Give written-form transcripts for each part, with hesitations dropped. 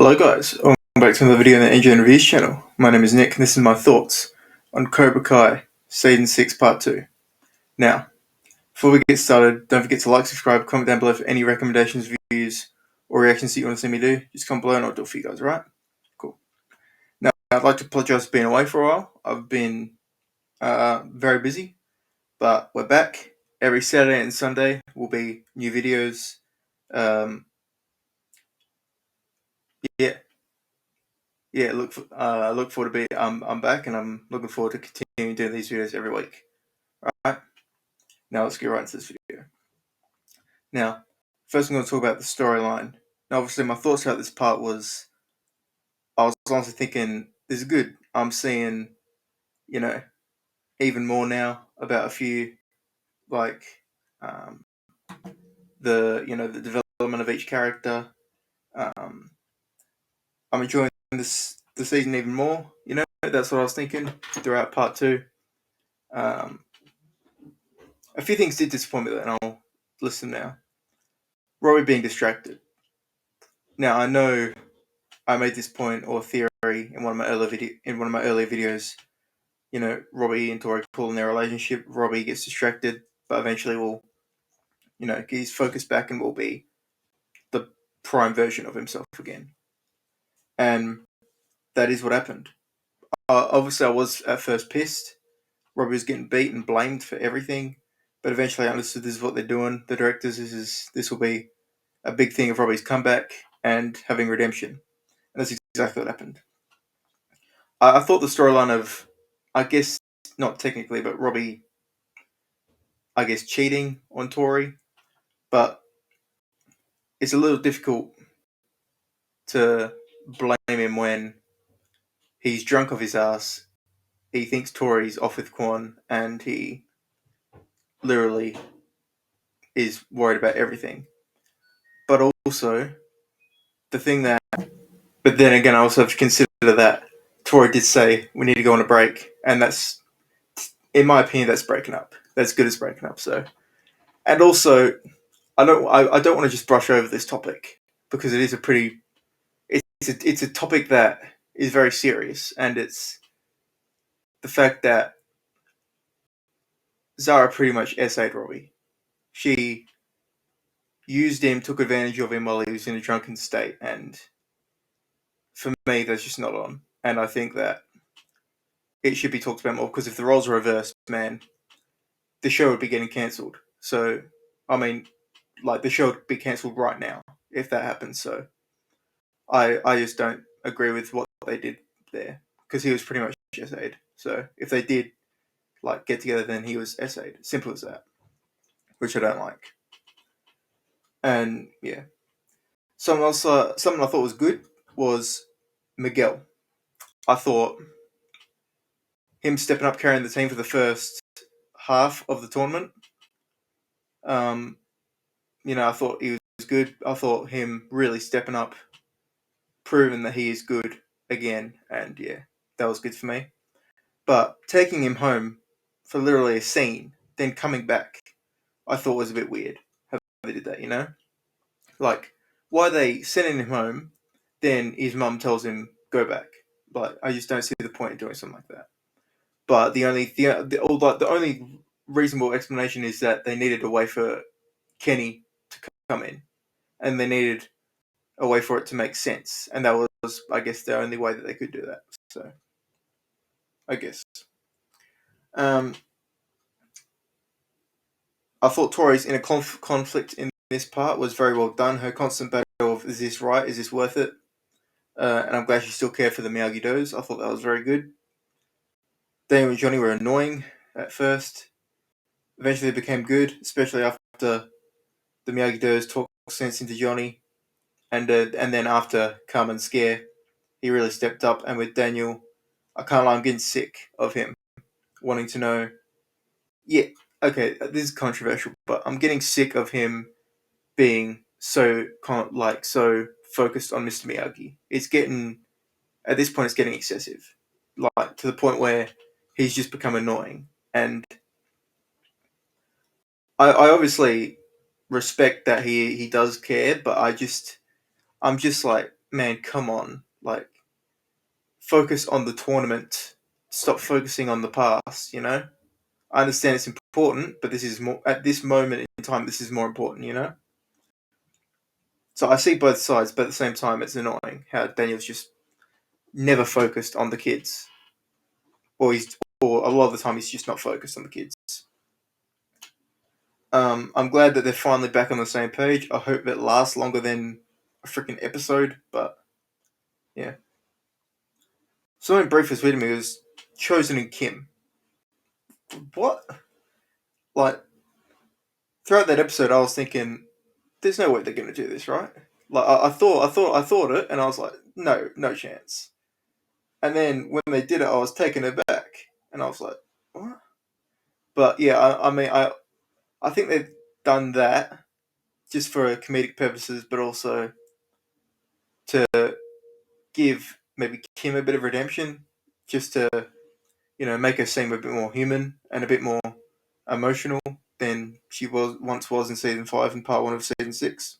Hello guys, welcome back to another video on the Engine Reviews channel. My name is Nick and this is my thoughts on Cobra Kai Season 6 Part 2. Now, before we get started, don't forget to like, subscribe, comment down below for any recommendations, views, or reactions that you want to see me do. Just comment below and I'll do it for you guys, alright? Cool. Now, I'd like to apologise for being away for a while. I've been very busy, but we're back. Every Saturday and Sunday will be new videos. Look forward to be. I'm back, and I'm looking forward to continuing doing these videos every week. All right. Now let's get right into this video. Now, first I'm going to talk about the storyline. Now, obviously, my thoughts about this part was, I was honestly thinking, this is good. I'm seeing, even more now about a few, like, the development of each character. I'm enjoying the season even more. That's what I was thinking throughout part 2. A few things did disappoint me, and I'll listen now. Robbie being distracted. Now I know I made this point or theory in one of my earlier videos. Robbie and Tori pull in their relationship. Robbie gets distracted, but eventually will, get his focus back and will be the prime version of himself again. And that is what happened. Obviously, I was at first pissed. Robbie was getting beat and blamed for everything, but eventually I understood this is what they're doing. The directors, this will be a big thing of Robbie's comeback and having redemption. And that's exactly what happened. I thought the storyline of, I guess, not technically, but Robbie, I guess, cheating on Tori, but it's a little difficult to blame him when he's drunk off his ass. He thinks Tori's off with Quan, and he literally is worried about everything. But also, the thing that, but then again, I also have to consider that Tori did say we need to go on a break, and that's, in my opinion, that's breaking up. That's good as breaking up. So, and also, I don't want to just brush over this topic because it is it's a topic that is very serious, and it's the fact that Zara pretty much SA'd Robbie. She used him, took advantage of him while he was in a drunken state, and for me, that's just not on. And I think that it should be talked about more, because if the roles are reversed, man, the show would be getting cancelled. So, I mean, the show would be cancelled right now if that happens. So, I just don't agree with what they did there, because he was pretty much SA'd. So, if they did get together, then he was SA'd. Simple as that, which I don't like. And yeah, something I thought was good was Miguel. I thought him stepping up, carrying the team for the first half of the tournament. I thought he was good. I thought him really stepping up, proving that he is good again, and yeah, that was good for me. But taking him home for literally a scene, then coming back, I thought was a bit weird how they did that, why they sending him home, then his mum tells him, go back. I just don't see the point in doing something like that. But the only reasonable explanation is that they needed a way for Kenny to come in, and they needed a way for it to make sense, and that was, I guess, the only way that they could do that. So, I guess. I thought Tori's inner conflict in this part was very well done. Her constant battle of, is this right? Is this worth it? And I'm glad she still cared for the Miyagi-Dos. I thought that was very good. Daniel and Johnny were annoying at first. Eventually they became good, especially after the Miyagi-Dos talked sense into Johnny. And then after Carmen's scare, he really stepped up. And with Daniel, I can't lie, I'm getting sick of him wanting to know. Yeah, okay, this is controversial, but I'm getting sick of him being so focused on Mr. Miyagi. At this point, it's getting excessive, to the point where he's just become annoying. And I obviously respect that he does care, but I'm just like, man, come on, like, focus on the tournament. Stop focusing on the past. I understand it's important, but this is more at this moment in time. This is more important. So I see both sides, but at the same time, it's annoying how Daniel's just never focused on the kids, or a lot of the time he's just not focused on the kids. I'm glad that they're finally back on the same page. I hope it lasts longer than a freaking episode, but yeah. Something brief was with me was Chosen and Kim. What? Like, throughout that episode, I was thinking, there's no way they're going to do this, right? Like, I thought it, and I was like, no chance. And then when they did it, I was taken aback, and I was like, what? But yeah, I mean, I think they've done that just for comedic purposes, but also to give maybe Kim a bit of redemption, just to make her seem a bit more human and a bit more emotional than she was in season 5 and part 1 of season 6.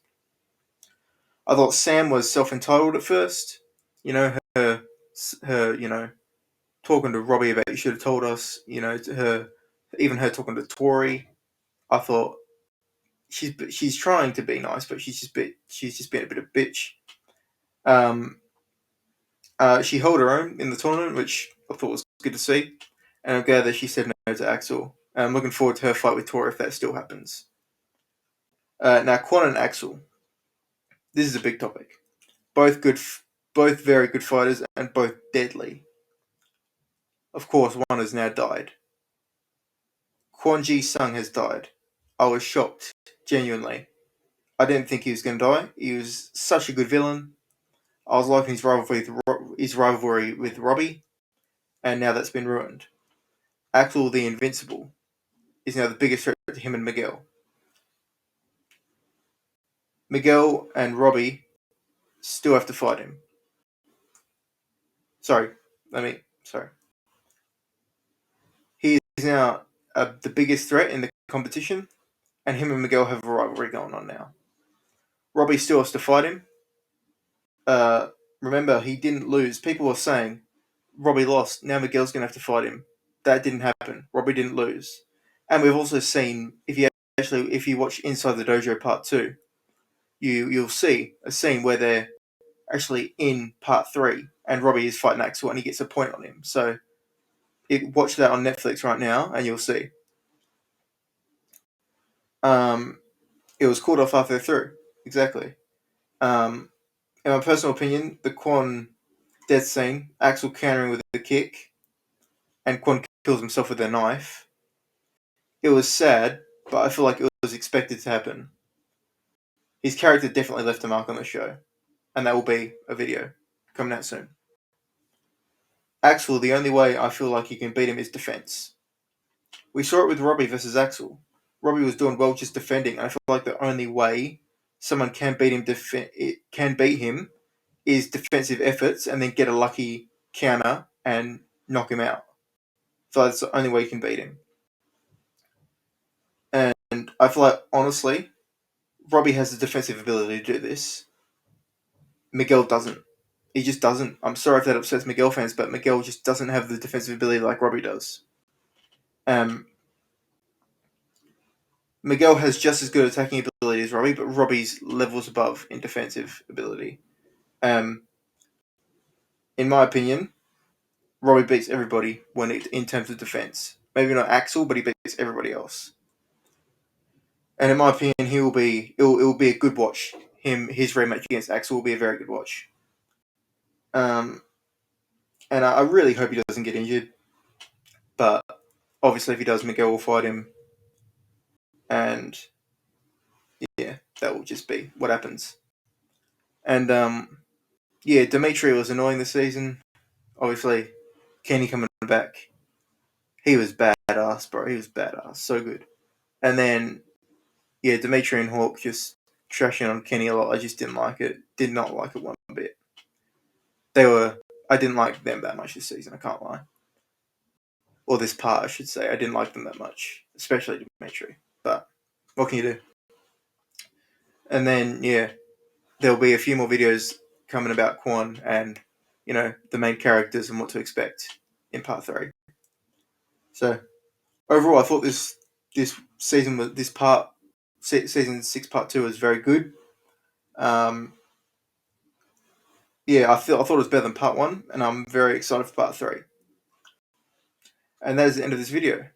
I thought Sam was self-entitled at first. Her talking to Robbie about you should have told us. To her, even her talking to Tori. I thought she's trying to be nice, but she's just being a bit of a bitch. She held her own in the tournament, which I thought was good to see, and I'm glad that she said no to Axel. I'm looking forward to her fight with Tori if that still happens. Now, Quan and Axel. This is a big topic. Both very good fighters and both deadly. Of course, one has now died. Quan Ji Sung has died. I was shocked, genuinely. I didn't think he was going to die. He was such a good villain. I was liking his rivalry with Robbie, and now that's been ruined. Axel the Invincible is now the biggest threat to him and Miguel. Miguel and Robbie still have to fight him. Sorry. He is now the biggest threat in the competition, and him and Miguel have a rivalry going on now. Robbie still has to fight him. Remember, he didn't lose. People were saying Robbie lost. Now Miguel's going to have to fight him. That didn't happen. Robbie didn't lose. And we've also seen, if you watch Inside the Dojo Part 2, you'll see a scene where they're actually in Part 3 and Robbie is fighting Axel and he gets a point on him. So watch that on Netflix right now and you'll see. It was called off halfway through. Exactly. In my personal opinion, the Quan death scene, Axel countering with a kick, and Quan kills himself with a knife. It was sad, but I feel like it was expected to happen. His character definitely left a mark on the show, and that will be a video coming out soon. Axel, the only way I feel like you can beat him is defense. We saw it with Robbie versus Axel. Robbie was doing well just defending, and I feel like the only way someone can beat him is defensive efforts and then get a lucky counter and knock him out. So that's the only way you can beat him. And I feel like, honestly, Robbie has the defensive ability to do this. Miguel doesn't. He just doesn't. I'm sorry if that upsets Miguel fans, but Miguel just doesn't have the defensive ability like Robbie does. Miguel has just as good attacking ability as Robbie, but Robbie's levels above in defensive ability. In my opinion, Robbie beats everybody in terms of defense. Maybe not Axel, but he beats everybody else. And in my opinion, it will be a good watch. His rematch against Axel will be a very good watch. And I really hope he doesn't get injured. But obviously, if he does, Miguel will fight him. And yeah, that will just be what happens. And yeah, Dimitri was annoying this season. Obviously, Kenny coming back. He was badass, bro. He was badass. So good. And then, yeah, Dimitri and Hawk just trashing on Kenny a lot. I just didn't like it. Did not like it one bit. I didn't like them that much this season, I can't lie. Or this part, I should say. I didn't like them that much. Especially Dimitri. But, what can you do? And then, yeah, there'll be a few more videos coming about Quan and, you know, the main characters and what to expect in part 3. So overall, I thought this season was season 6 part 2 was very good. Yeah, I thought it was better than part 1, and I'm very excited for part 3. And that is the end of this video.